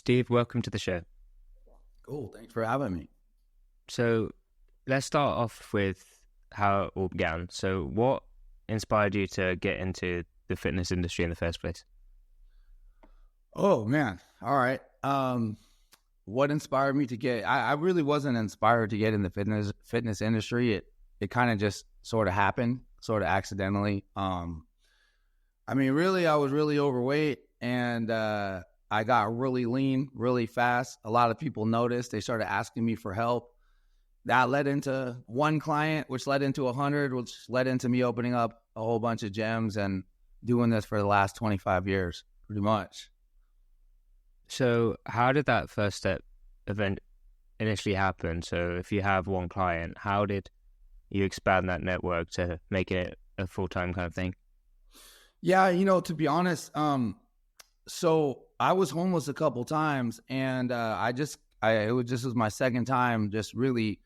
Steve, welcome to the show. Cool. Thanks for having me. So let's start off with how it all began. So what inspired you to get into the fitness industry in the first place? Oh, man. All right. What inspired me to get, I really wasn't inspired to get in the fitness industry. It kind of just sort of happened, sort of accidentally. Really, I was really overweight and I got really lean really fast. A lot of people noticed. They started asking me for help. That led into one client, which led into 100, which led into me opening up a whole bunch of gyms and doing this for the last 25 years, pretty much. So how did that first step event initially happen? So if you have one client, how did you expand that network to make it a full-time kind of thing? Yeah, to be honest, so I was homeless a couple times, and it was my second time just really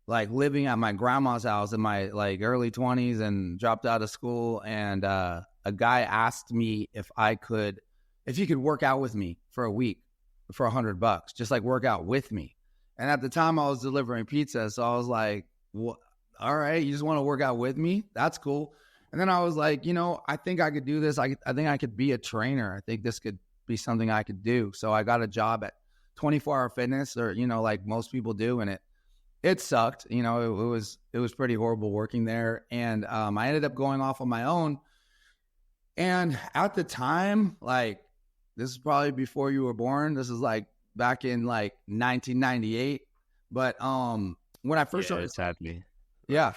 like living at my grandma's house in my like early 20s and dropped out of school. And a guy asked me if he could work out with me for a week for $100, just like work out with me. And at the time I was delivering pizza. So I was like, well, all right, you just want to work out with me? That's cool. And then I was like, I think I could do this. I think I could be a trainer. I think this could be something I could do. So I got a job at 24 Hour Fitness, or, like most people do. And it sucked. It was pretty horrible working there. And I ended up going off on my own. And at the time, like, this is probably before you were born. This is like back in like 1998. But when I first started, sadly, yeah,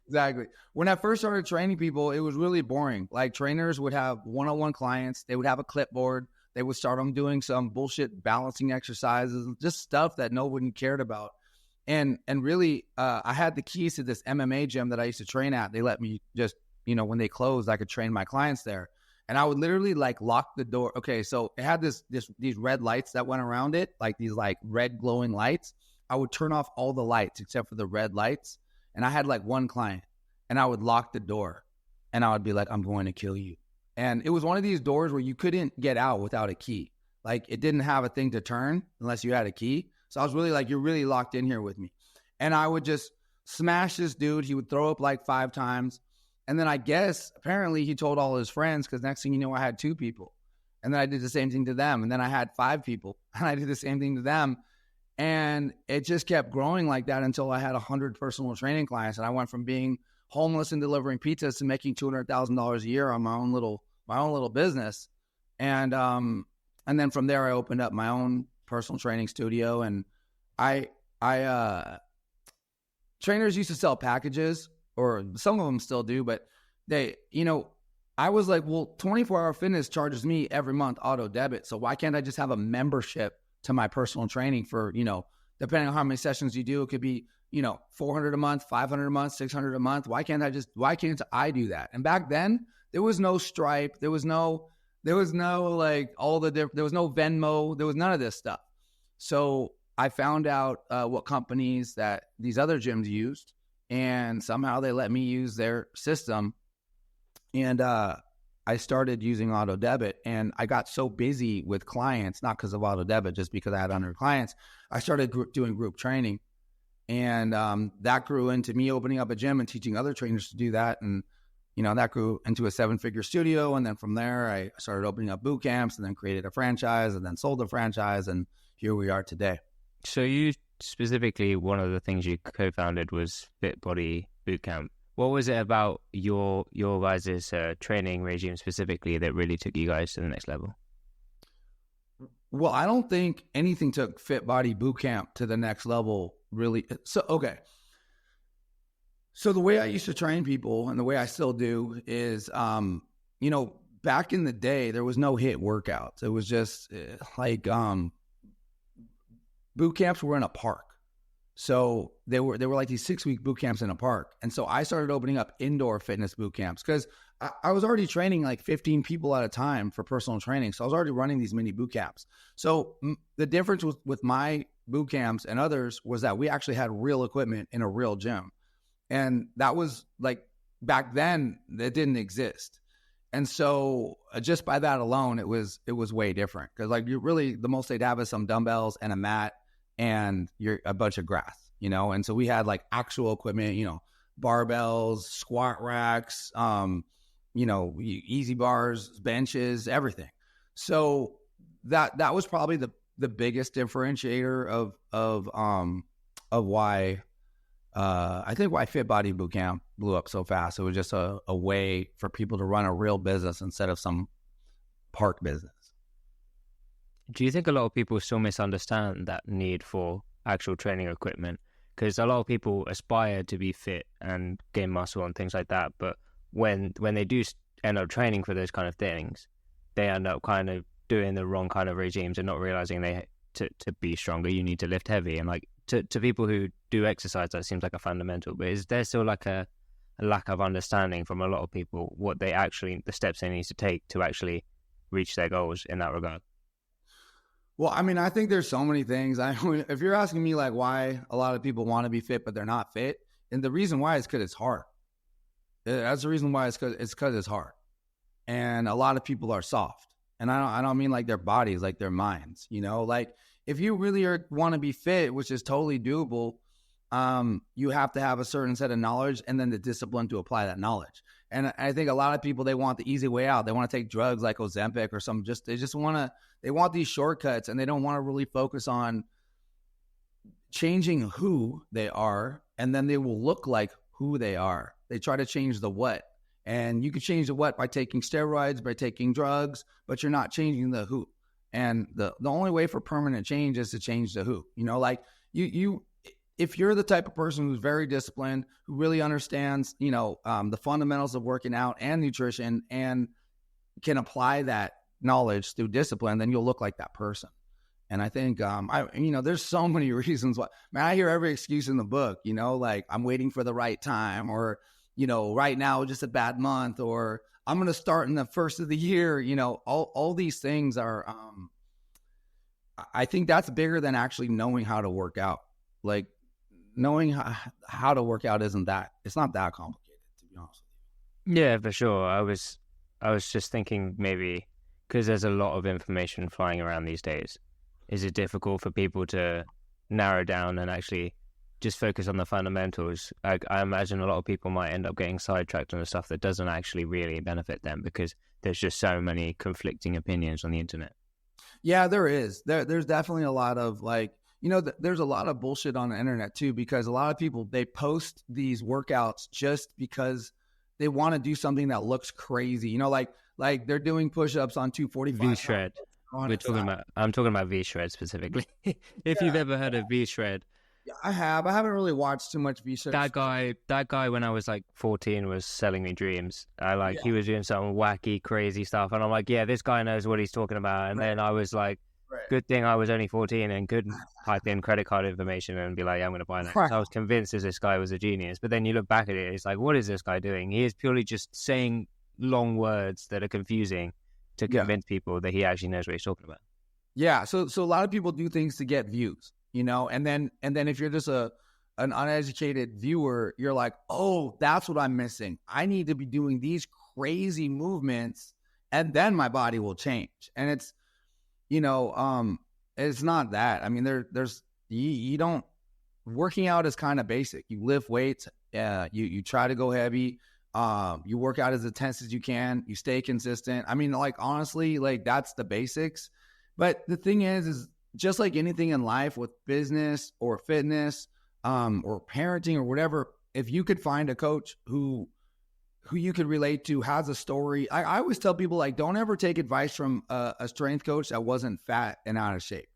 exactly. When I first started training people, it was really boring. Like trainers would have one-on-one clients. They would have a clipboard. They would start them doing some bullshit balancing exercises, just stuff that no one cared about. And really, I had the keys to this MMA gym that I used to train at. They let me just, when they closed, I could train my clients there. And I would literally like lock the door. Okay, so it had these red lights that went around it, like these like red glowing lights. I would turn off all the lights except for the red lights. And I had like one client, and I would lock the door, and I would be like, I'm going to kill you. And it was one of these doors where you couldn't get out without a key. Like it didn't have a thing to turn unless you had a key. So I was really like, you're really locked in here with me. And I would just smash this dude. He would throw up like 5 times. And then I guess apparently he told all his friends, because next thing you know, I had 2 people. And then I did the same thing to them. And then I had 5 people, and I did the same thing to them. And it just kept growing like that until I had 100 personal training clients. And I went from being homeless and delivering pizzas to making $200,000 a year on my own little business. And then from there, I opened up my own personal training studio. And trainers used to sell packages, or some of them still do, but they, I was like, well, 24 Hour Fitness charges me every month auto debit. So why can't I just have a membership to my personal training for, depending on how many sessions you do, it could be, $400 a month, $500 a month, $600 a month. Why can't I do that? And back then there was no Stripe. There was no like there was no Venmo. There was none of this stuff. So I found out what companies that these other gyms used, and somehow they let me use their system. And I started using auto debit, and I got so busy with clients, not because of auto debit, just because I had 100 clients. I started doing group training, and that grew into me opening up a gym and teaching other trainers to do that. And, that grew into a 7-figure studio. And then from there, I started opening up boot camps, and then created a franchise, and then sold the franchise. And here we are today. So you specifically, one of the things you co-founded was Fit Body Bootcamp. What was it about your guys' training regime specifically that really took you guys to the next level? Well, I don't think anything took Fit Body Bootcamp to the next level, really. So, okay. So the way I used to train people, and the way I still do, is, back in the day, there was no HIIT workouts. It was just like boot camps were in a park. So they were like these 6-week boot camps in a park. And so I started opening up indoor fitness boot camps, because I was already training like 15 people at a time for personal training. So I was already running these mini boot camps. So the difference with my boot camps and others was that we actually had real equipment in a real gym. And that was like, back then, that didn't exist. And so just by that alone, it was way different. Because like you really, the most they'd have is some dumbbells and a mat and a bunch of grass, you know? And so we had like actual equipment, you know, barbells, squat racks, you know, easy bars, benches, everything. So that was probably the biggest differentiator of why I think why Fit Body Bootcamp blew up so fast. It was just a way for people to run a real business instead of some park business. Do you think a lot of people still misunderstand that need for actual training equipment? Because a lot of people aspire to be fit and gain muscle and things like that, but when they do end up training for those kind of things, they end up kind of doing the wrong kind of regimes and not realizing to be stronger, you need to lift heavy. And like to people who do exercise, that seems like a fundamental. But is there still like a lack of understanding from a lot of people what the steps they need to take to actually reach their goals in that regard? Well, I mean, I think there's so many things. If you're asking me like why a lot of people want to be fit but they're not fit, and the reason why is because it's hard. That's the reason why it's because it's hard, and a lot of people are soft. And I don't mean like their bodies, like their minds. You know, like if you really want to be fit, which is totally doable, you have to have a certain set of knowledge and then the discipline to apply that knowledge. And I think a lot of people, they want the easy way out. They want to take drugs like Ozempic or some. They want these shortcuts, and they don't want to really focus on changing who they are, and then they will look like who they are. They try to change the what. And you could change the what by taking steroids, by taking drugs, but you're not changing the who. And the only way for permanent change is to change the who. You know, like if you're the type of person who's very disciplined, who really understands, you know, the fundamentals of working out and nutrition and can apply that knowledge through discipline, then you'll look like that person. And I think, there's so many reasons why. Man, I hear every excuse in the book, you know, like I'm waiting for the right time, or, you know, right now just a bad month, or I'm going to start in the first of the year. You know, all these things are, I think that's bigger than actually knowing how to work out. Like knowing how to work out it's not that complicated, to be honest with you. Yeah, for sure. I was just thinking maybe because there's a lot of information flying around these days. Is it difficult for people to narrow down and actually just focus on the fundamentals? I imagine a lot of people might end up getting sidetracked on the stuff that doesn't actually really benefit them because there's just so many conflicting opinions on the internet. Yeah, there is. There's definitely a lot of like, you know, there's a lot of bullshit on the internet too, because a lot of people, they post these workouts just because they want to do something that looks crazy. You know, like they're doing push-ups on 245. V-Shred. I'm talking about V-Shred specifically. If you've ever heard of V-Shred. Yeah, I haven't really watched too much V-Shred. That guy when I was like 14 was selling me dreams. He was doing some wacky, crazy stuff. And I'm like, yeah, this guy knows what he's talking about. And then I was like, good thing I was only 14 and couldn't type in credit card information and be like, yeah, I'm going to buy that. So I was convinced that this guy was a genius. But then you look back at it, it's like, what is this guy doing? He is purely just saying long words that are confusing to convince people that he actually knows what he's talking about. Yeah. So a lot of people do things to get views, you know, and then if you're just an uneducated viewer, you're like, oh, that's what I'm missing. I need to be doing these crazy movements and then my body will change. And it's, you know, it's not that. I mean, you don't, working out is kind of basic. You lift weights, you try to go heavy, you work out as intense as you can, you stay consistent. I mean, like, honestly, like that's the basics. But the thing is just like anything in life with business or fitness, or parenting or whatever, if you could find a coach who you could relate to, has a story. I always tell people, like, don't ever take advice from a strength coach that wasn't fat and out of shape,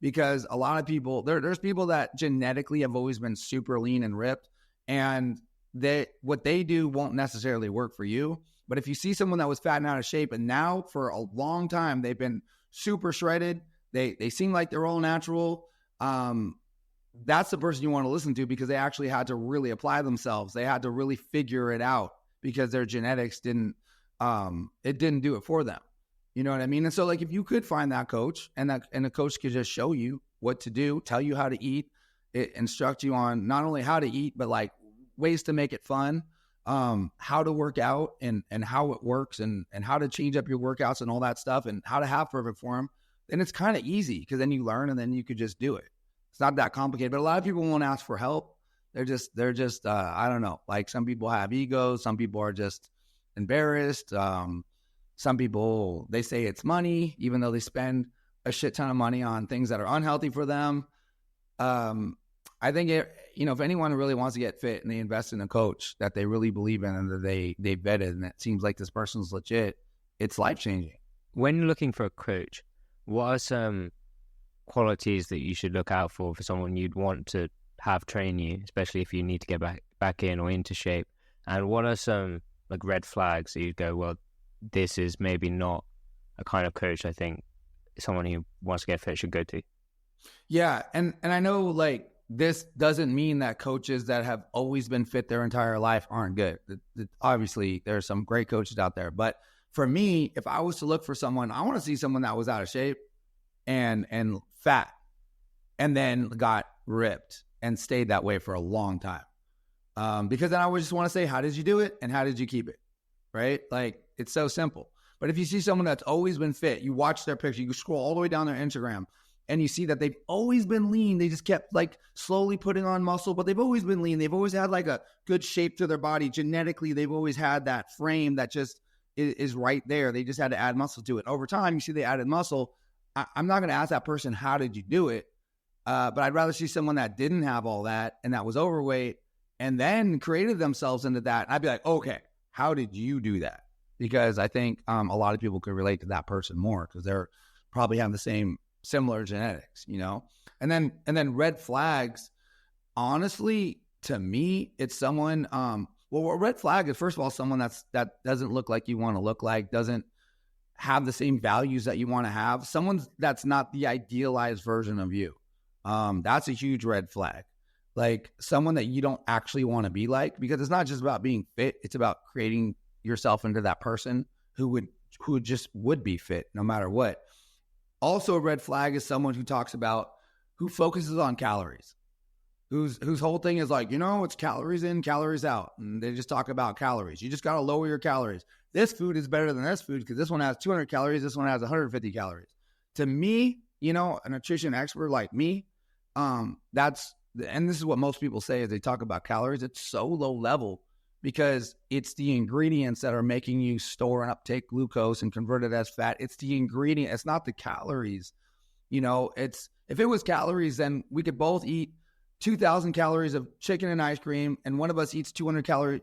because a lot of people, there's people that genetically have always been super lean and ripped, and what they do won't necessarily work for you. But if you see someone that was fat and out of shape, and now for a long time they've been super shredded, they seem like they're all natural, that's the person you want to listen to, because they actually had to really apply themselves. They had to really figure it out, because their genetics didn't do it for them. You know what I mean? And so, like, if you could find that coach, and the coach could just show you what to do, tell you how to eat, instruct you on not only how to eat, but like ways to make it fun, how to work out and how it works and how to change up your workouts and all that stuff and how to have perfect form, then it's kind of easy because then you learn and then you could just do it. It's not that complicated, but a lot of people won't ask for help. They're just I don't know. Like some people have egos. Some people are just embarrassed. Some people, they say it's money, even though they spend a shit ton of money on things that are unhealthy for them. I think if anyone really wants to get fit and they invest in a coach that they really believe in and that they vetted and it seems like this person's legit, it's life-changing. When you're looking for a coach, what are some qualities that you should look out for someone you'd want to have train you, especially if you need to get back in or into shape? And what are some like red flags that you'd go, well, this is maybe not a kind of coach I think someone who wants to get fit should go to? Yeah, and I know like this doesn't mean that coaches that have always been fit their entire life aren't good. Obviously, there are some great coaches out there. But for me, if I was to look for someone, I want to see someone that was out of shape and fat and then got ripped and stayed that way for a long time. Because then I would just want to say, how did you do it? And how did you keep it? Right? Like, it's so simple. But if you see someone that's always been fit, you watch their picture, you scroll all the way down their Instagram, and you see that they've always been lean. They just kept like slowly putting on muscle, but they've always been lean. They've always had like a good shape to their body. Genetically, they've always had that frame that just is right there. They just had to add muscle to it. Over time, you see they added muscle. I'm not going to ask that person, how did you do it? But I'd rather see someone that didn't have all that and that was overweight and then created themselves into that. And I'd be like, okay, how did you do that? Because I think a lot of people could relate to that person more because they're probably have the similar genetics, and then red flags, honestly, to me, it's someone, well, a red flag is, first of all, someone that doesn't look like you want to look like, doesn't have the same values that you want to have. Someone that's not the idealized version of you. That's a huge red flag. Like someone that you don't actually want to be like, because it's not just about being fit. It's about creating yourself into that person who would be fit no matter what. Also, a red flag is someone who focuses on calories, whose whole thing is like, it's calories in, calories out. And they just talk about calories. You just got to lower your calories. This food is better than this food because this one has 200 calories. This one has 150 calories. To me, a nutrition expert like me, and this is what most people say as they talk about calories. It's so low level because it's the ingredients that are making you store and uptake glucose and convert it as fat. It's the ingredient. It's not the calories. If it was calories, then we could both eat 2,000 calories of chicken and ice cream, and one of us eats 2,000 calories,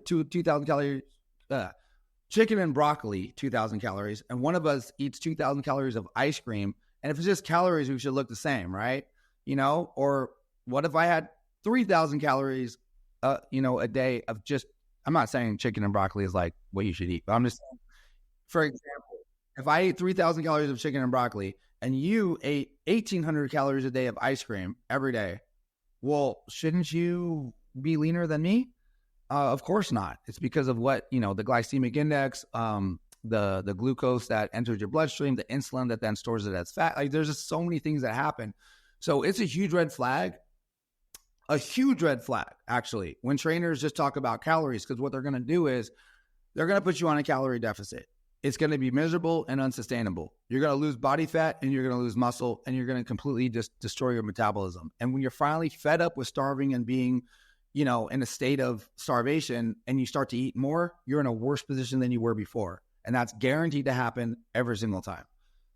chicken and broccoli, 2,000 calories, and one of us eats 2,000 calories of ice cream. And if it's just calories, we should look the same, right? Or what if I had 3,000 calories, a day of just, I'm not saying chicken and broccoli is like what you should eat, but I'm just saying, for example, if I ate 3,000 calories of chicken and broccoli and you ate 1,800 calories a day of ice cream every day, well, shouldn't you be leaner than me? Of course not. It's because of what, the glycemic index, the glucose that enters your bloodstream, the insulin that then stores it as fat. Like there's just so many things that happen. So it's a huge red flag. A huge red flag, actually, when trainers just talk about calories, because what they're going to do is they're going to put you on a calorie deficit. It's going to be miserable and unsustainable. You're going to lose body fat and you're going to lose muscle and you're going to completely just destroy your metabolism. And when you're finally fed up with starving and being, in a state of starvation and you start to eat more, you're in a worse position than you were before. And that's guaranteed to happen every single time.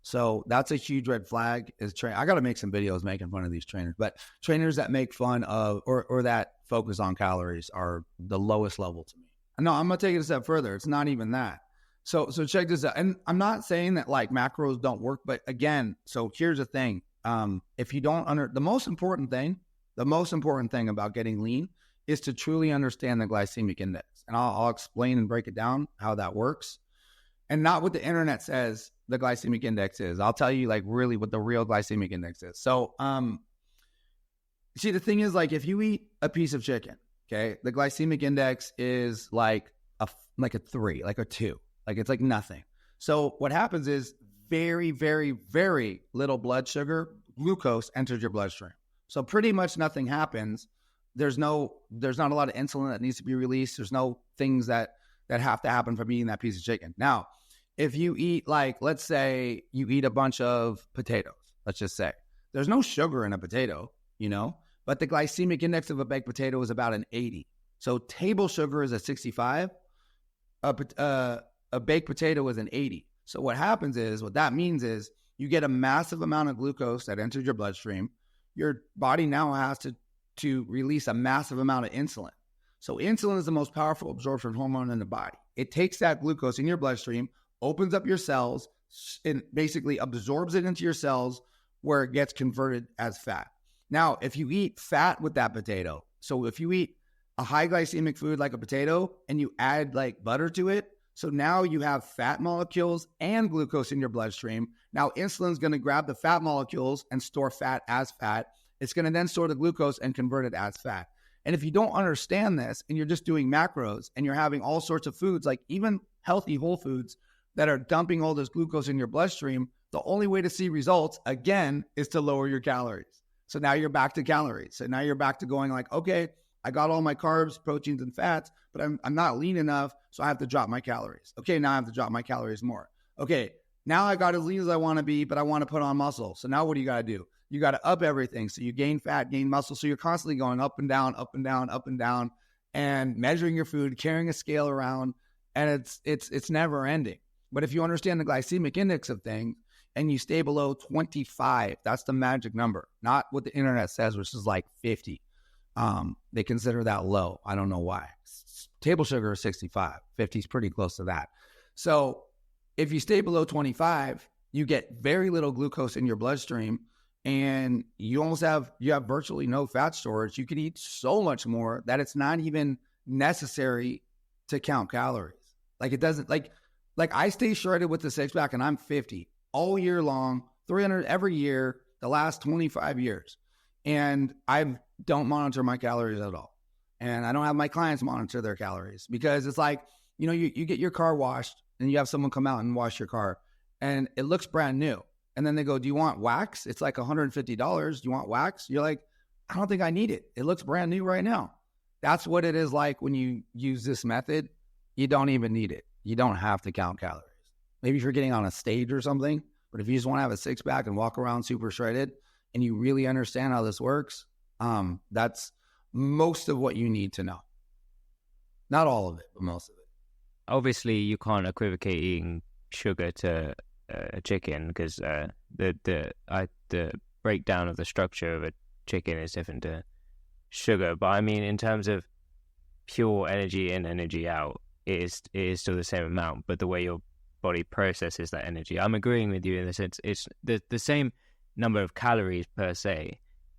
So that's a huge red flag. I got to make some videos making fun of these trainers, but trainers that make fun of or that focus on calories are the lowest level to me. No, I'm going to take it a step further. It's not even that. So check this out. And I'm not saying that like macros don't work, but again, so here's the thing. If you don't the most important thing about getting lean is to truly understand the glycemic index. And I'll explain and break it down how that works. And not what the internet says the glycemic index is. I'll tell you like really what the real glycemic index is. So, see, the thing is like if you eat a piece of chicken, okay, the glycemic index is like a 3, like a 2, like it's like nothing. So what happens is very, very, very little blood sugar, glucose enters your bloodstream. So pretty much nothing happens. There's not a lot of insulin that needs to be released. There's no things that have to happen from eating that piece of chicken. Now, if you eat, like, let's say you eat a bunch of potatoes, let's just say there's no sugar in a potato, but the glycemic index of a baked potato is about an 80. So table sugar is a 65. A baked potato is an 80. So what that means is you get a massive amount of glucose that enters your bloodstream. Your body now has to release a massive amount of insulin. So insulin is the most powerful absorption hormone in the body. It takes that glucose in your bloodstream, opens up your cells, and basically absorbs it into your cells where it gets converted as fat. Now, if you eat fat with that potato, so if you eat a high glycemic food like a potato and you add like butter to it, so now you have fat molecules and glucose in your bloodstream. Now insulin's going to grab the fat molecules and store fat as fat. It's going to then store the glucose and convert it as fat. And if you don't understand this and you're just doing macros and you're having all sorts of foods, like even healthy whole foods that are dumping all this glucose in your bloodstream, the only way to see results, again, is to lower your calories. So now you're back to calories. So now you're back to going like, okay, I got all my carbs, proteins, and fats, but I'm not lean enough, so I have to drop my calories. Okay, now I have to drop my calories more. Okay, now I got as lean as I want to be, but I want to put on muscle. So now what do you got to do? You got to up everything. So you gain fat, gain muscle. So you're constantly going up and down, up and down, up and down, and measuring your food, carrying a scale around, and it's never ending. But if you understand the glycemic index of things and you stay below 25, that's the magic number, not what the internet says, which is like 50. They consider that low. I don't know why. Table sugar is 65. 50 is pretty close to that. So if you stay below 25, you get very little glucose in your bloodstream, and you have virtually no fat storage. You can eat so much more that it's not even necessary to count calories. Like it doesn't like I stay shredded with the six pack and I'm 50 all year long, 300 every year, the last 25 years. And I don't monitor my calories at all. And I don't have my clients monitor their calories because it's like, you get your car washed and you have someone come out and wash your car and it looks brand new. And then they go, do you want wax? It's like $150. Do you want wax? You're like, I don't think I need it. It looks brand new right now. That's what it is like when you use this method. You don't even need it. You don't have to count calories. Maybe if you're getting on a stage or something, but if you just want to have a six pack and walk around super shredded and you really understand how this works, that's most of what you need to know. Not all of it, but most of it. Obviously, you can't equivocate eating sugar to chicken because the breakdown of the structure of a chicken is different to sugar. But I mean, in terms of pure energy in, energy out, it is still the same amount. But the way your body processes that energy, I'm agreeing with you in the sense it's the same number of calories per se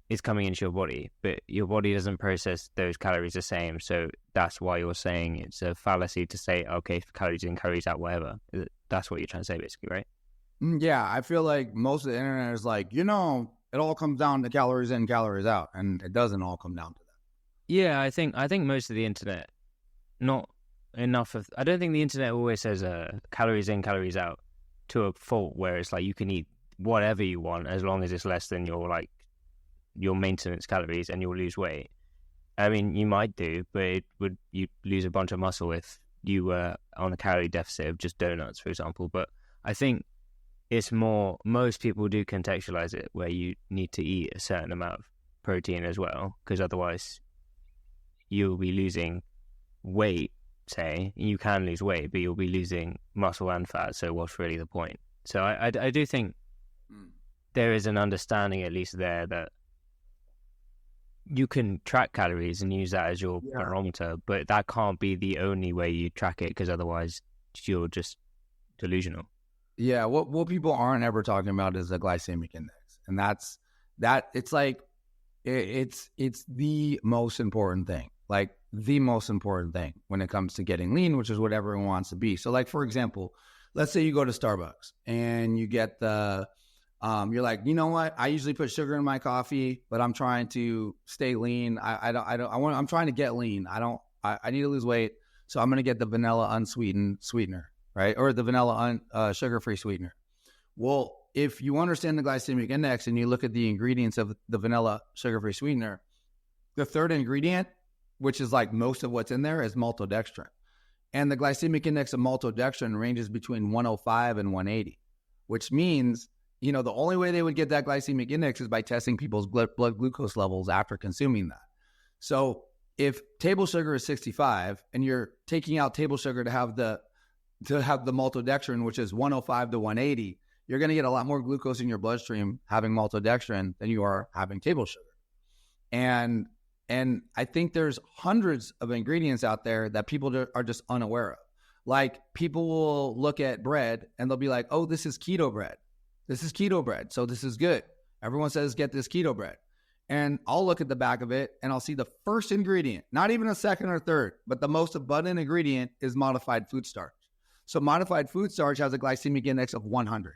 is coming into your body, but your body doesn't process those calories the same. So that's why you're saying it's a fallacy to say, okay, calories in, calories out, whatever. That's what you're trying to say, basically, right? Yeah, I feel like most of the internet is like, it all comes down to calories in, calories out, and it doesn't all come down to that. Yeah, I think most of the internet, not enough of. I don't think the internet always says calories in, calories out to a fault where it's like you can eat whatever you want as long as it's less than your maintenance calories and you'll lose weight. I mean, you might do, but you lose a bunch of muscle if you were on a calorie deficit of just donuts, for example. But I think it's more, most people do contextualize it where you need to eat a certain amount of protein as well, because otherwise you'll be losing weight, say. You can lose weight, but you'll be losing muscle and fat, so what's really the point? So I do think there is an understanding, at least there, that you can track calories and use that as your barometer, but that can't be the only way you track it, because otherwise you're just delusional. Yeah, what people aren't ever talking about is the glycemic index, and it's like it's the most important thing, like the most important thing when it comes to getting lean, which is what everyone wants to be. So, like for example, let's say you go to Starbucks and you get the you're like, you know what? I usually put sugar in my coffee, but I'm trying to stay lean. I'm trying to get lean. I need to lose weight, so I'm going to get the vanilla unsweetened sweetener, right? Or the vanilla sugar-free sweetener. Well, if you understand the glycemic index and you look at the ingredients of the vanilla sugar-free sweetener, the third ingredient, which is like most of what's in there, is maltodextrin. And the glycemic index of maltodextrin ranges between 105 and 180, which means, the only way they would get that glycemic index is by testing people's blood glucose levels after consuming that. So if table sugar is 65 and you're taking out table sugar to have the maltodextrin, which is 105 to 180, you're going to get a lot more glucose in your bloodstream having maltodextrin than you are having table sugar. And I think there's hundreds of ingredients out there that people are just unaware of. Like, people will look at bread and they'll be like, oh, this is keto bread. This is keto bread, so this is good. Everyone says get this keto bread. And I'll look at the back of it and I'll see the first ingredient, not even a second or third, but the most abundant ingredient is modified food starch. So modified food starch has a glycemic index of 100,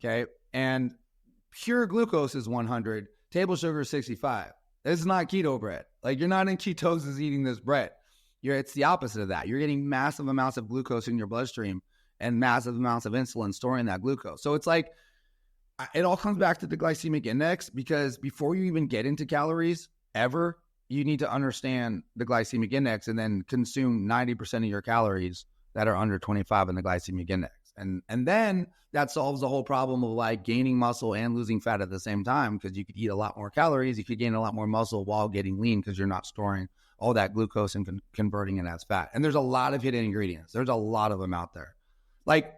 okay? And pure glucose is 100, table sugar is 65. This is not keto bread. Like, you're not in ketosis eating this bread. It's the opposite of that. You're getting massive amounts of glucose in your bloodstream and massive amounts of insulin storing that glucose. So it's like, it all comes back to the glycemic index, because before you even get into calories ever, you need to understand the glycemic index and then consume 90% of your calories that are under 25 in the glycemic index. And then that solves the whole problem of like gaining muscle and losing fat at the same time, because you could eat a lot more calories. You could gain a lot more muscle while getting lean because you're not storing all that glucose and converting it as fat. And there's a lot of hidden ingredients. There's a lot of them out there. Like,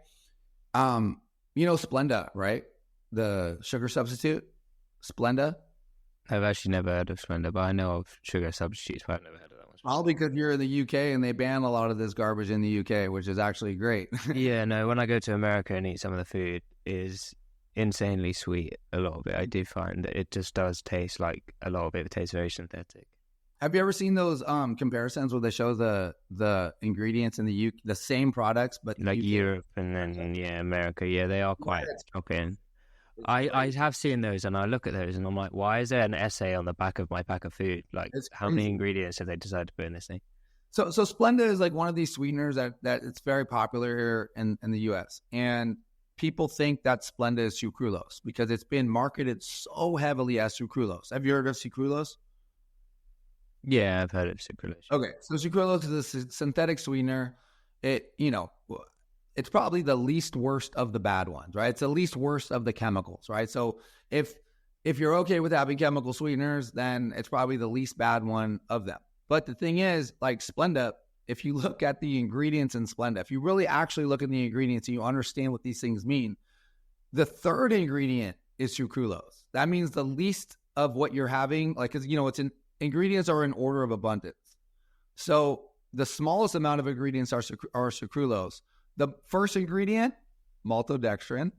Splenda, right? The sugar substitute, Splenda. I've actually never heard of Splenda, but I know of sugar substitutes, but I've never heard of that one. All because you're in the UK and they ban a lot of this garbage in the UK, which is actually great. Yeah, no, when I go to America and eat some of the food is insanely sweet, a lot of it. I do find that it just does taste like a lot of it tastes very synthetic. Have you ever seen those comparisons where they show the ingredients in the same products, but like Europe and then America? Yeah, they are quite shocking. I have seen those and I look at those and I'm like, why is there an essay on the back of my pack of food? Like, how many ingredients have they decided to put in this thing? So Splenda is like one of these sweeteners that it's very popular here in the US. And people think that Splenda is sucralose because it's been marketed so heavily as sucralose. Have you heard of sucralose? Yeah, I've heard of sucralose. Okay, so sucralose is a synthetic sweetener. It's probably the least worst of the bad ones, right? It's the least worst of the chemicals, right? So if you're okay with having chemical sweeteners, then it's probably the least bad one of them. But the thing is, like Splenda, if you look at the ingredients in Splenda, if you really actually look at the ingredients and you understand what these things mean, the third ingredient is sucralose. That means the least of what you're having, like, because, ingredients are in order of abundance. So the smallest amount of ingredients are sucralose. The first ingredient, maltodextrin,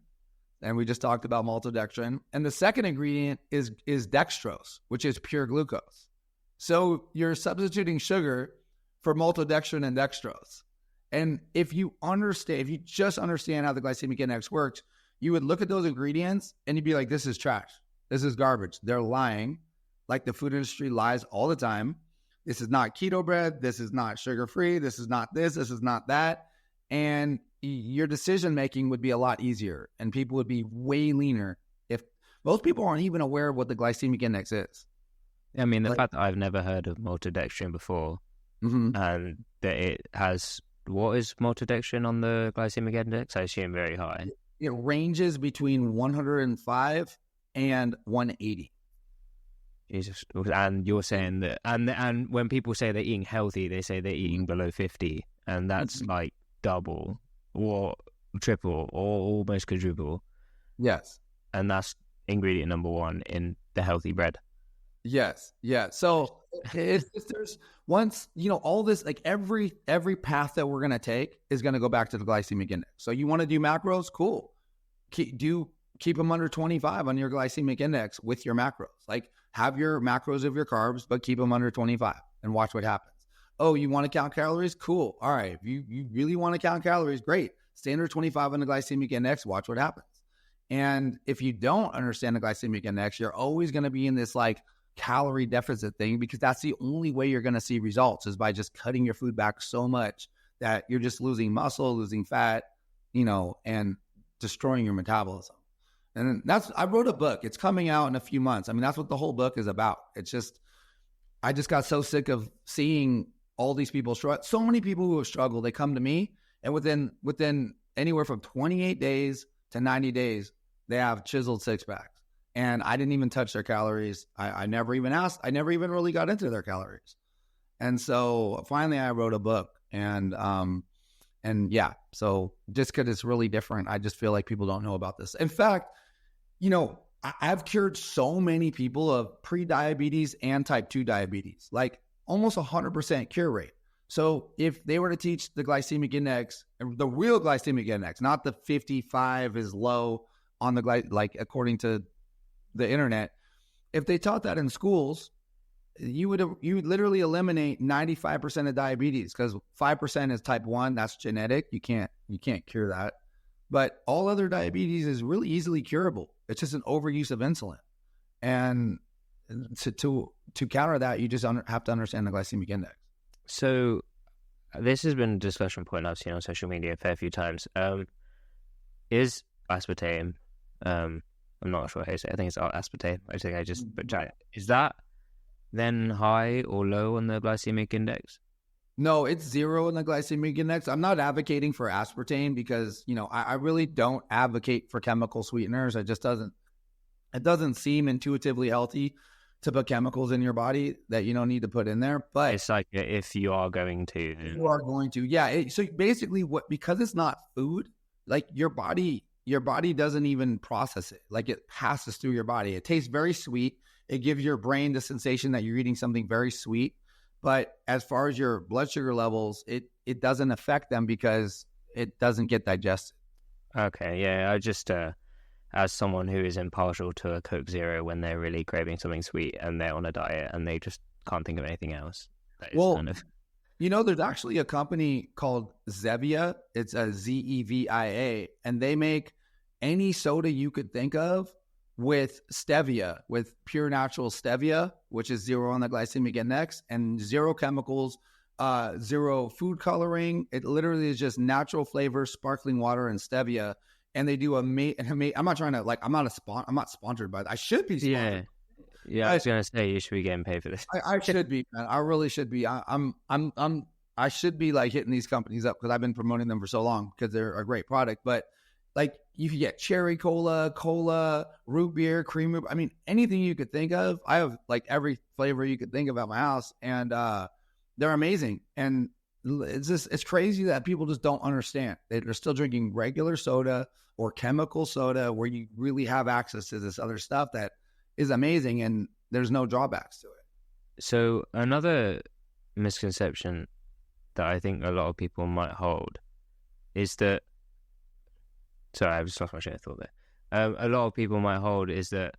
and we just talked about maltodextrin. And the second ingredient is dextrose, which is pure glucose. So you're substituting sugar for maltodextrin and dextrose. And if you just understand how the glycemic index works, you would look at those ingredients and you'd be like, this is trash. This is garbage. They're lying. Like the food industry lies all the time. This is not keto bread. This is not sugar-free. This is not this. This is not that. And your decision-making would be a lot easier and people would be way leaner if most people aren't even aware of what the glycemic index is. I mean, the fact that I've never heard of maltodextrin before, and that it has, what is maltodextrin on the glycemic index? I assume very high. It ranges between 105 and 180. Jesus. And you're saying that, and when people say they're eating healthy, they say they're eating below 50, and that's like double or triple or almost quadruple. Yes. And that's ingredient number one in the healthy bread. Yes. Yeah. So there's once, all this, like every path that we're going to take is going to go back to the glycemic index. So you want to do macros? Cool. Keep them under 25 on your glycemic index with your macros. Like, have your macros of your carbs, but keep them under 25 and watch what happens. Oh, you want to count calories? Cool. All right. If you really want to count calories, great. Stay under 25 on the glycemic index. Watch what happens. And if you don't understand the glycemic index, you're always going to be in this like calorie deficit thing, because that's the only way you're going to see results is by just cutting your food back so much that you're just losing muscle, losing fat, and destroying your metabolism. And I wrote a book. It's coming out in a few months. I mean, that's what the whole book is about. I just got so sick of seeing all these people struggle. So many people who have struggled, they come to me, and within anywhere from 28 days to 90 days, they have chiseled six packs. And I didn't even touch their calories. I never even asked. I never even really got into their calories. And so finally I wrote a book, and yeah, so just because it's really different, I just feel like people don't know about this. In fact, I've cured so many people of pre-diabetes and type 2 diabetes, like almost 100% cure rate. So if they were to teach the glycemic index, the real glycemic index, not the 55 is low on the like according to the internet, if they taught that in schools, you would literally eliminate 95% of diabetes, because 5% is type 1. That's genetic. You can't cure that. But all other diabetes is really easily curable. It's just an overuse of insulin. And to counter that, you just have to understand the glycemic index. So this has been a discussion point I've seen on social media a fair few times. Is aspartame, I'm not sure how to say it. I think it's aspartame. I think I just butchered it. Is that then high or low on the glycemic index? No, it's 0 in the glycemic index. I'm not advocating for aspartame because, I really don't advocate for chemical sweeteners. It doesn't seem intuitively healthy to put chemicals in your body that you don't need to put in there. But it's like if you are going to. You are going to. Yeah. So basically because it's not food, like your body doesn't even process it. Like it passes through your body. It tastes very sweet. It gives your brain the sensation that you're eating something very sweet. But as far as your blood sugar levels, it doesn't affect them because it doesn't get digested. Okay, yeah. I just, as someone who is impartial to a Coke Zero when they're really craving something sweet and they're on a diet and they just can't think of anything else. There's actually a company called Zevia. It's a Zevia, and they make any soda you could think of with stevia, with pure natural stevia, which is 0 on the glycemic index, and 0 chemicals, 0 food coloring. It literally is just natural flavor, sparkling water, and stevia. And they do I'm not trying to I'm not sponsored by that. I should be sponsored. Yeah. I was gonna say you should be getting paid for this. I should be, man. I really should be. I should be hitting these companies up because I've been promoting them for so long because they're a great product. But you could get cherry cola, root beer, cream. I mean, anything you could think of. I have every flavor you could think of at my house, and they're amazing. And it's crazy that people just don't understand. They're still drinking regular soda or chemical soda where you really have access to this other stuff that is amazing, and there's no drawbacks to it. So another misconception that I think a lot of people might hold is that. Sorry, I just lost my train of thought there. A lot of people might hold is that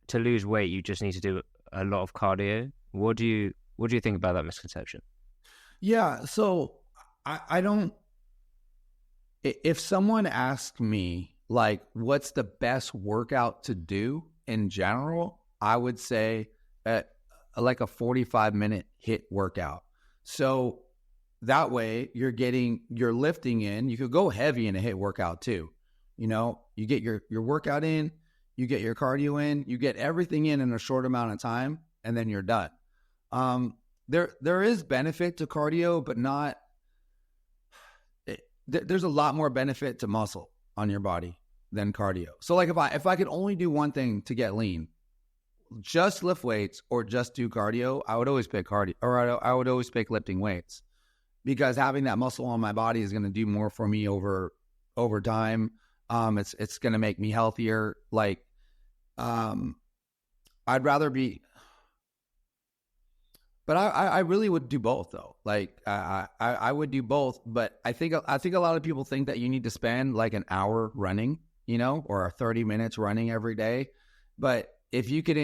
to lose weight, you just need to do a lot of cardio. What do you think about that misconception? Yeah, so I don't. If someone asked me what's the best workout to do in general, I would say a 45-minute HIIT workout. So that way you're lifting in. You could go heavy in a HIIT workout too. You get your workout in, you get your cardio in, you get everything in a short amount of time, and then you're done. There is benefit to cardio, but not. There's a lot more benefit to muscle on your body than cardio. So if I could only do one thing to get lean, just lift weights or just do cardio, I would always pick cardio, or I would always pick lifting weights, because having that muscle on my body is going to do more for me over time. It's going to make me healthier. I'd rather be. But I really would do both though. I would do both, but I think a lot of people think that you need to spend an hour running, or 30 minutes running every day. But if you could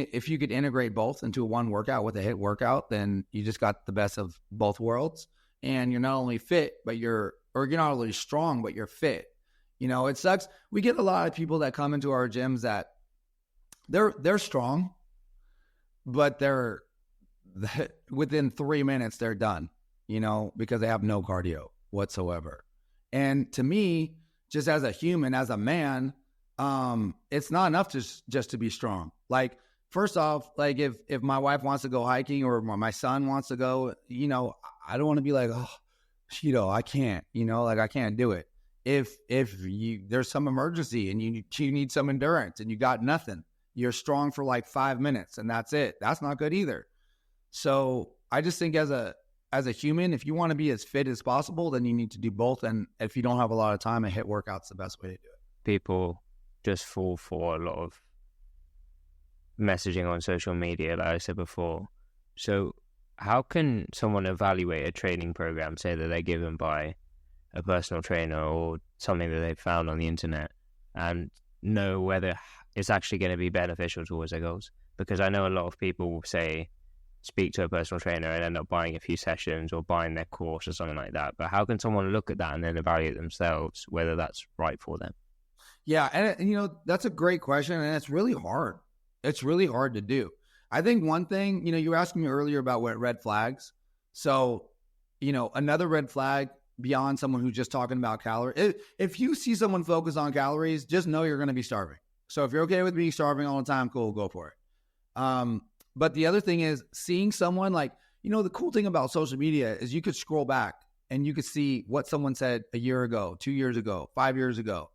integrate both into one workout with a HIIT workout, then you just got the best of both worlds. And you're not only fit, but you're not only strong, but you're fit. It sucks. We get a lot of people that come into our gyms that they're strong, but within 3 minutes they're done, because they have no cardio whatsoever. And to me, just as a human, as a man, it's not enough just to be strong. first off, like if my wife wants to go hiking or my son wants to go, I don't want to be like, oh, I can't, like I can't do it. If there's some emergency and you need some endurance and you got nothing, you're strong for like 5 minutes and that's it. That's not good either. So I just think as a human, if you want to be as fit as possible, then you need to do both. And if you don't have a lot of time, a HIIT workout's the best way to do it. People just fall for a lot of messaging on social media, like I said before. So how can someone evaluate a training program, say that they're given by a personal trainer or something that they've found on the internet, and know whether it's actually going to be beneficial towards their goals? Because I know a lot of people will say, speak to a personal trainer and end up buying a few sessions or buying their course or something like that. But how can someone look at that and then evaluate themselves whether that's right for them? Yeah, and that's a great question, and it's really hard. It's really hard to do. I think one thing, you were asking me earlier about what red flags. So, another red flag beyond someone who's just talking about calories. If you see someone focus on calories, just know you're going to be starving. So if you're okay with being starving all the time, cool, go for it. But the other thing is seeing someone like, the cool thing about social media is you could scroll back and you could see what someone said a year ago, 2 years ago, 5 years ago.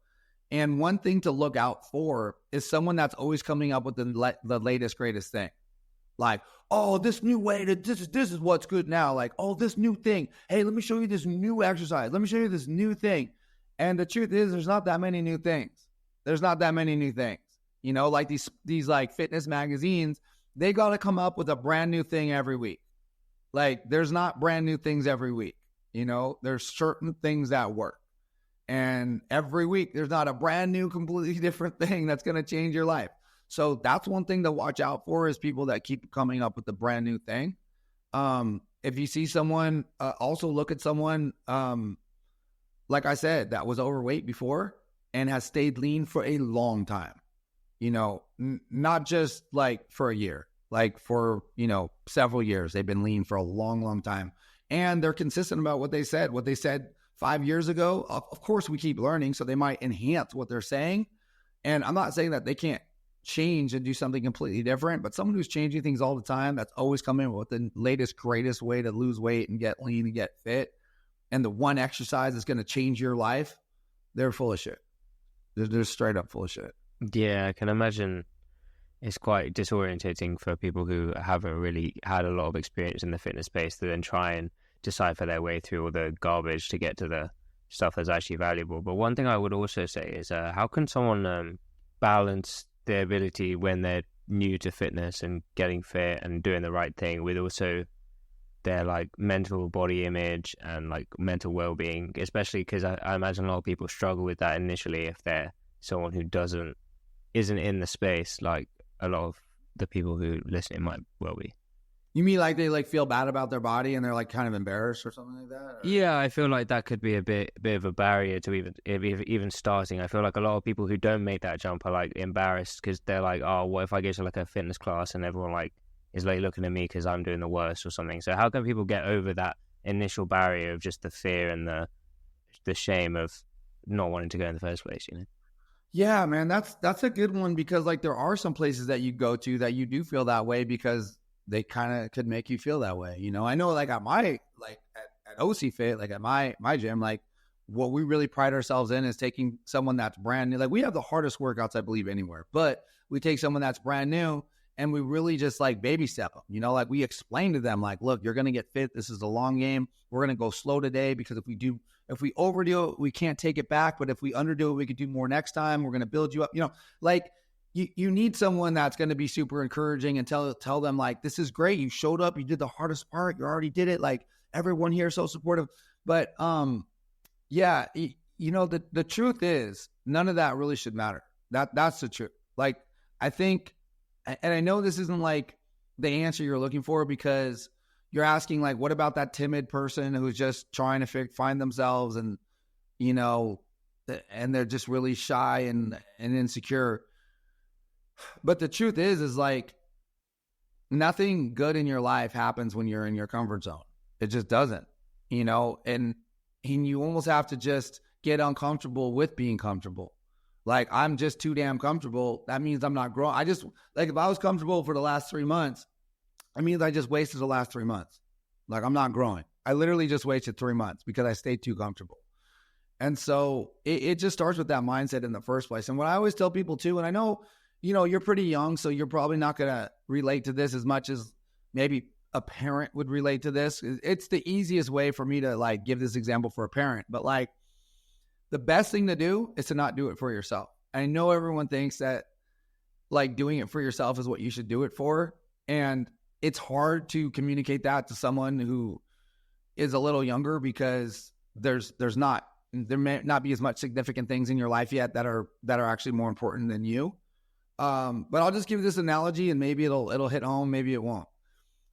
And one thing to look out for is someone that's always coming up with the latest, greatest thing. Like, oh, this new way this is what's good now. Like, oh, this new thing. Hey, let me show you this new exercise. Let me show you this new thing. And the truth is, there's not that many new things. Like these like fitness magazines, they got to come up with a brand new thing every week. Like, there's not brand new things every week. There's certain things that work. And every week, there's not a brand new, completely different thing that's going to change your life. So that's one thing to watch out for, is people that keep coming up with the brand new thing. If you see someone, also look at someone, like I said, that was overweight before and has stayed lean for a long time. Not just like for a year, like for, several years. They've been lean for a long, long time. And they're consistent about what they said. 5 years ago, of course, we keep learning, so they might enhance what they're saying. And I'm not saying that they can't change and do something completely different, but someone who's changing things all the time, that's always coming with the latest, greatest way to lose weight and get lean and get fit, and the one exercise is going to change your life, they're full of shit. They're straight up full of shit. Yeah, I can imagine it's quite disorientating for people who haven't really had a lot of experience in the fitness space to then try and decipher their way through all the garbage to get to the stuff that's actually valuable. But one thing I would also say is how can someone balance their ability when they're new to fitness and getting fit and doing the right thing with also their like mental body image and like mental well-being, especially because I imagine a lot of people struggle with that initially if they're someone who isn't in the space, like a lot of the people who listening might well be. You mean like they like feel bad about their body and they're like kind of embarrassed or something like that? Or? Yeah, I feel like that could be a bit of a barrier to even starting. I feel like a lot of people who don't make that jump are like embarrassed because they're like, oh, what if I go to like a fitness class and everyone like is like looking at me because I'm doing the worst or something. So how can people get over that initial barrier of just the fear and the shame of not wanting to go in the first place? Yeah, man, that's a good one, because like there are some places that you go to that you do feel that way because they kind of could make you feel that way. I know like at my, like at OC Fit, like at my gym, like what we really pride ourselves in is taking someone that's brand new. Like we have the hardest workouts, I believe, anywhere, but we take someone that's brand new and we really just like baby step them, like we explain to them like, look, you're going to get fit. This is a long game. We're going to go slow today because if we overdo it, we can't take it back. But if we underdo it, we could do more next time. We're going to build you up, like you need someone that's going to be super encouraging and tell them like, this is great. You showed up, you did the hardest part. You already did it. Like everyone here is so supportive. But yeah, the truth is none of that really should matter. That's the truth. Like I think, and I know this isn't like the answer you're looking for, because you're asking like, what about that timid person who's just trying to find themselves and, and they're just really shy and insecure. But the truth is like nothing good in your life happens when you're in your comfort zone. It just doesn't, and you almost have to just get uncomfortable with being comfortable. Like, I'm just too damn comfortable. That means I'm not growing. If I was comfortable for the last 3 months, it means I just wasted the last 3 months. Like, I'm not growing. I literally just wasted 3 months because I stayed too comfortable. And so it just starts with that mindset in the first place. And what I always tell people too, and I know, you're pretty young, so you're probably not going to relate to this as much as maybe a parent would relate to this. It's the easiest way for me to like give this example for a parent, but like the best thing to do is to not do it for yourself. I know everyone thinks that like doing it for yourself is what you should do it for. And it's hard to communicate that to someone who is a little younger because there may not be as much significant things in your life yet that are actually more important than you. But I'll just give you this analogy and maybe it'll hit home, maybe it won't.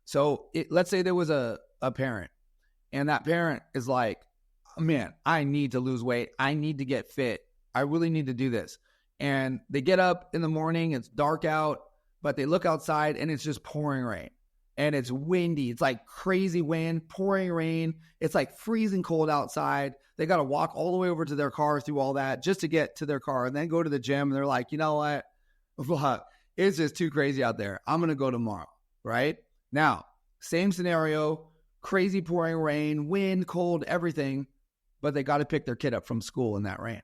So let's say there was a parent and that parent is like, man, I need to lose weight. I need to get fit. I really need to do this. And they get up in the morning, it's dark out, but they look outside and it's just pouring rain. And it's windy. It's like crazy wind, pouring rain. It's like freezing cold outside. They got to walk all the way over to their car through all that just to get to their car and then go to the gym. And they're like, you know what? It's just too crazy out there. I'm going to go tomorrow, right? Now, same scenario, crazy pouring rain, wind, cold, everything, but they got to pick their kid up from school in that rain.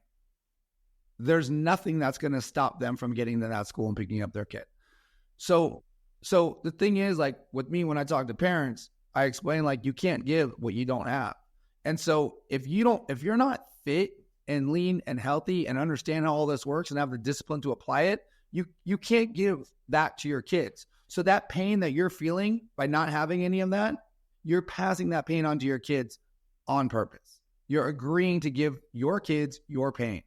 There's nothing that's going to stop them from getting to that school and picking up their kid. So the thing is, like with me, when I talk to parents, I explain like you can't give what you don't have. And so if you're not fit and lean and healthy and understand how all this works and have the discipline to apply it, you can't give that to your kids. So that pain that you're feeling by not having any of that, you're passing that pain onto your kids on purpose. You're agreeing to give your kids your pain.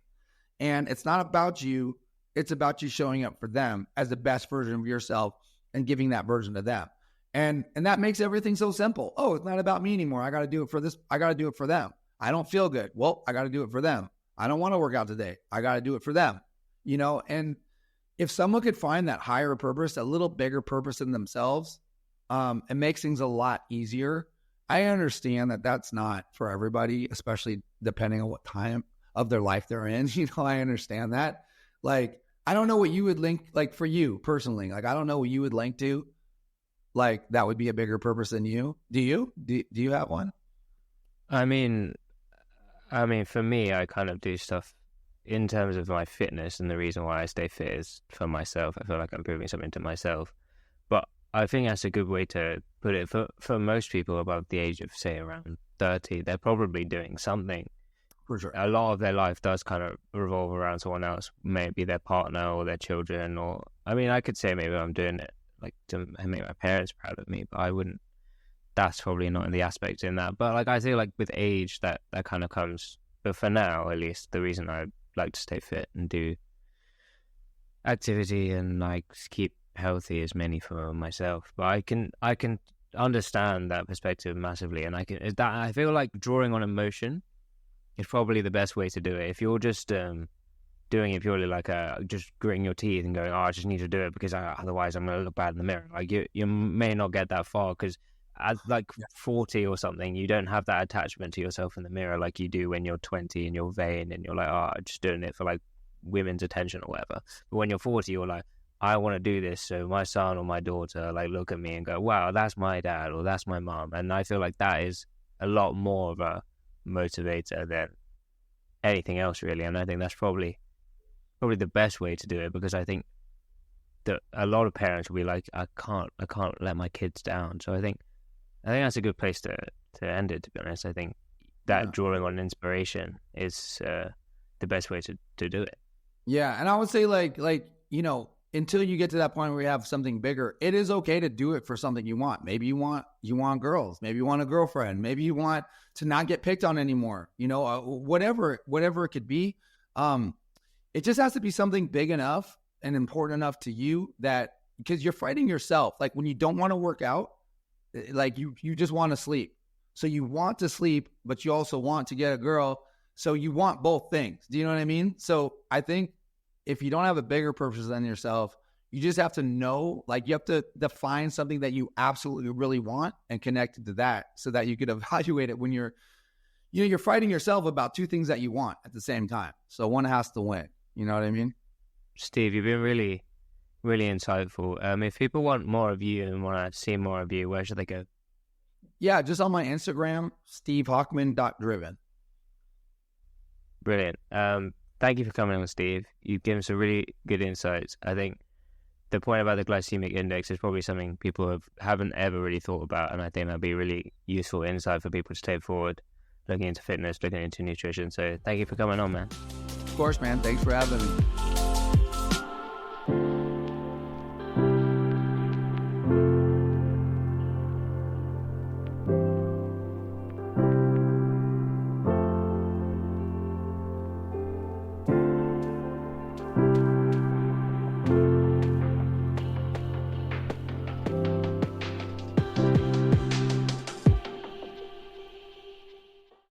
And it's not about you. It's about you showing up for them as the best version of yourself and giving that version to them. And that makes everything so simple. Oh, it's not about me anymore. I got to do it for this. I got to do it for them. I don't feel good. Well, I got to do it for them. I don't want to work out today. I got to do it for them. And if someone could find that higher purpose, a little bigger purpose in themselves, it makes things a lot easier. I understand that that's not for everybody, especially depending on what time of their life they're in. I understand that. Like, I don't know what you would link, like for you personally, like, I don't know what you would link to. Like, that would be a bigger purpose than you. Do you? Do you have one? I mean, for me, I kind of do stuff in terms of my fitness, and the reason why I stay fit is for myself. I feel like I'm proving something to myself. But I think that's a good way to put it. For most people above the age of, say, around 30, they're probably doing something. For sure. A lot of their life does kind of revolve around someone else, maybe their partner or their children. Or, I could say maybe I'm doing it like to make my parents proud of me, but I wouldn't. That's probably not in the aspect in that. But like I feel like with age, that kind of comes. But for now, at least, the reason I like to stay fit and do activity and like keep healthy is mainly for myself. But I can understand that perspective massively, and I feel like drawing on emotion is probably the best way to do it. If you're just doing it purely like just gritting your teeth and going, I just need to do it because otherwise I'm going to look bad in the mirror. Like you may not get that far because at like 40 or something, you don't have that attachment to yourself in the mirror like you do when you're 20 and you're vain and you're like, I'm just doing it for like women's attention or whatever. But when you're 40, you're like, I want to do this so my son or my daughter like look at me and go, wow, that's my dad or that's my mom. And I feel like that is a lot more of a motivator than anything else really. And I think that's probably the best way to do it, because I think that a lot of parents will be like, I can't let my kids down. So I think that's a good place to end it, to be honest. I think that drawing on inspiration is the best way to do it. Yeah. And I would say like, until you get to that point where you have something bigger, it is okay to do it for something you want. Maybe you want girls, maybe you want a girlfriend, maybe you want to not get picked on anymore, whatever it could be. It just has to be something big enough and important enough to you that, because you're fighting yourself. Like when you don't want to work out, like you just want to sleep. So you want to sleep, but you also want to get a girl. So you want both things. Do you know what I mean? So I think if you don't have a bigger purpose than yourself, you just have to know, like you have to define something that you absolutely really want and connect it to that so that you could evaluate it when you're fighting yourself about two things that you want at the same time. So one has to win. You know what I mean? Steve, you've been really, really insightful. If people want more of you and want to see more of you, where should they go? Yeah, just on my Instagram, stevehochman.driven. Brilliant. Thank you for coming on, Steve. You've given some really good insights. I think the point about the glycemic index is probably something people haven't ever really thought about, and I think that'll be really useful insight for people to take forward, looking into fitness, looking into nutrition. So thank you for coming on, man. Of course, man. Thanks for having me.